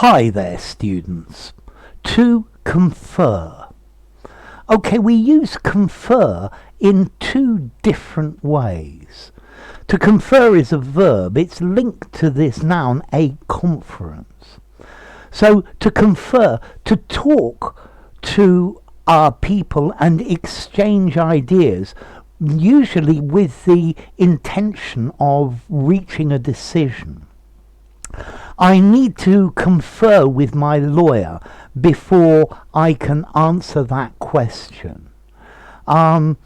Hi there, students. To confer. Okay, we use confer in two different ways. To confer is a verb. It's linked to this noun, a conference. So to confer, to talk to our people and exchange ideas, usually with the intention of reaching a decision. I need to confer with my lawyer before I can answer that question. Can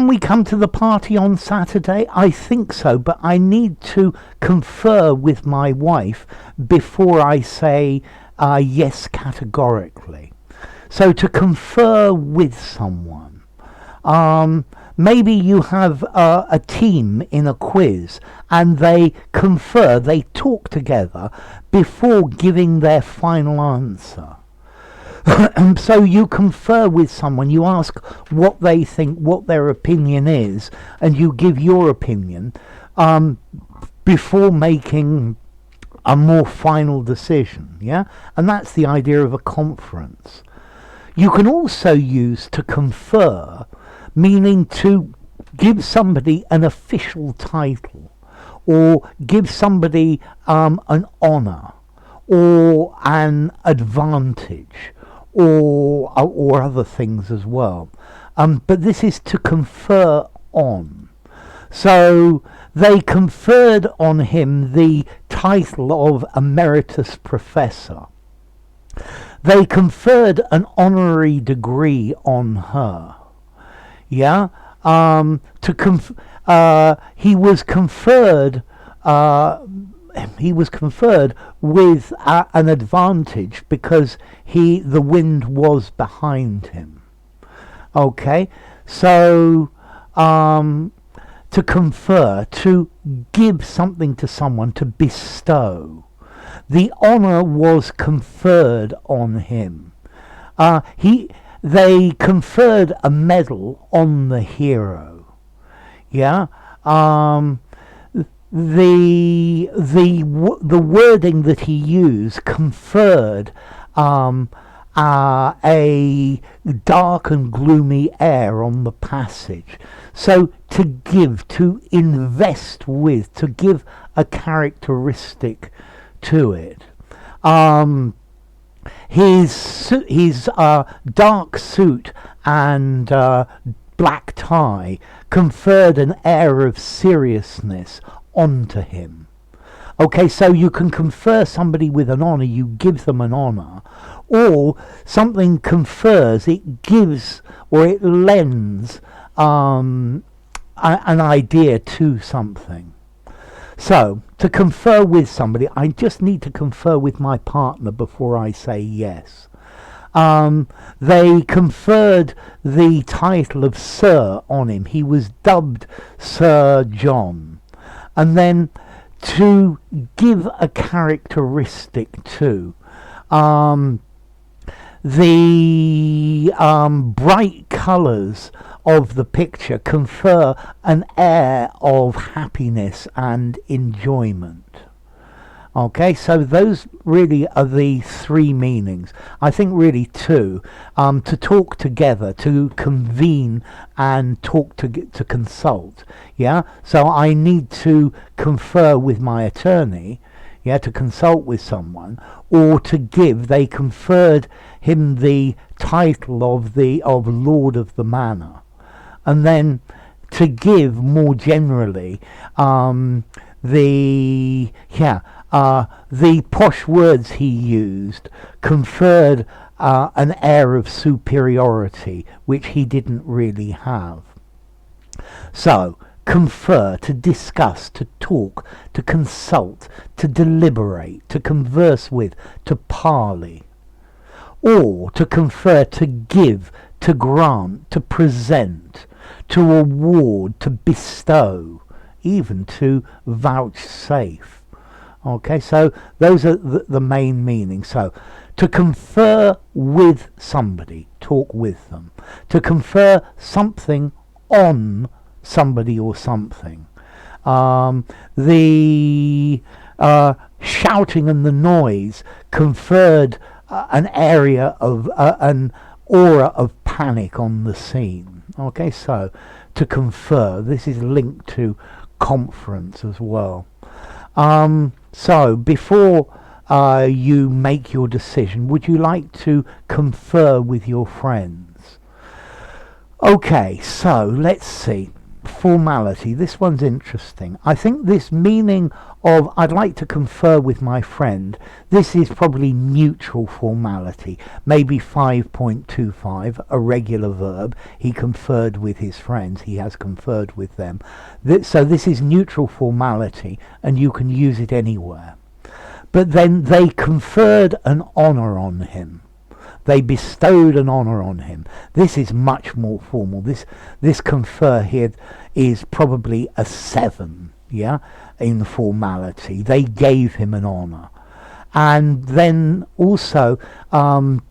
we come to the party on Saturday? I think so, but I need to confer with my wife before I say yes categorically. So to confer with someone. Maybe you have a team in a quiz and they confer, they talk together before giving their final answer. So you confer with someone, you ask what they think, what their opinion is, and you give your opinion before making a more final decision, yeah? And that's the idea of a conference. You can also use to confer, meaning to give somebody an official title, or give somebody an honour, or an advantage, or other things as well. But this is to confer on. So they conferred on him the title of Emeritus Professor. They conferred an honorary degree on her. Yeah, he was conferred. He was conferred with an advantage because the wind was behind him. Okay, so to confer, to give something to someone, to bestow. The honor was conferred on him. They conferred a medal on the hero. Yeah. The wording that he used conferred a dark and gloomy air on the passage. So to give, to invest with, to give a characteristic to it. His dark suit and black tie conferred an air of seriousness onto him. Okay, so you can confer somebody with an honor, you give them an honor, or something confers, it gives or it lends an idea to something. So, to confer with somebody, I just need to confer with my partner before I say yes. They conferred the title of Sir on him. He was dubbed Sir John. And then to give a characteristic to. The bright colours of the picture confer an air of happiness and enjoyment. Okay, so those really are the three meanings. I think really two. To talk together, to convene and talk to consult. Yeah, so I need to confer with my attorney. Yeah, to consult with someone, or to give. They conferred him the title of Lord of the Manor, and then to give more generally. The posh words he used conferred an air of superiority which he didn't really have. So, confer, to discuss, to talk, to consult, to deliberate, to converse with, to parley. Or to confer, to give, to grant, to present, to award, to bestow, even to vouchsafe. Okay, so those are the main meanings. So, to confer with somebody, talk with them. To confer something on somebody or something. shouting and the noise conferred an area of an aura of panic on the scene. Okay, so to confer, this is linked to conference as well. So before you make your decision, would you like to confer with your friends? Okay, so let's see. Formality. This one's interesting. I think this meaning of I'd like to confer with my friend, this is probably neutral formality. Maybe 5.25, a regular verb. He conferred with his friends. He has conferred with them. So this is neutral formality, and you can use it anywhere. But then they conferred an honor on him. They bestowed an honor on him. This is much more formal. This confer here is probably a 7, yeah, in formality. They gave him an honor. And then also the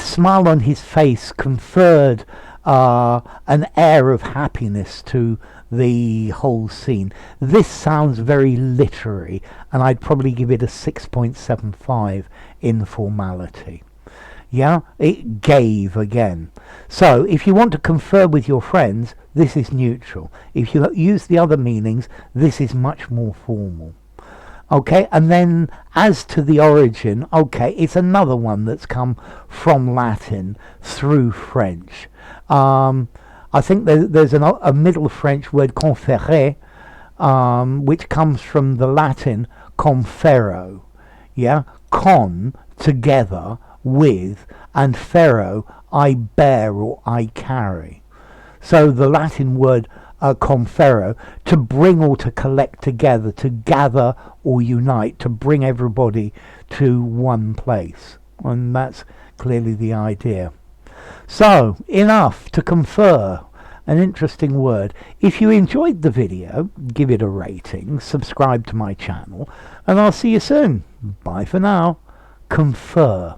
smile on his face conferred an air of happiness to the whole scene. This sounds very literary, and I'd probably give it a 6.75 in formality. Yeah, it gave again. So if you want to confer with your friends, this is neutral. If you use the other meanings, this is much more formal. Okay, and then as to the origin, okay, it's another one that's come from Latin through French. I think there's a Middle French word, conferer, which comes from the Latin confero. Yeah, con, together, with, and ferro, I bear or I carry. So the Latin word confero, to bring or to collect together, to gather or unite, to bring everybody to one place. And that's clearly the idea. So, enough to confer. An interesting word. If you enjoyed the video, give it a rating, subscribe to my channel, and I'll see you soon. Bye for now. Confer.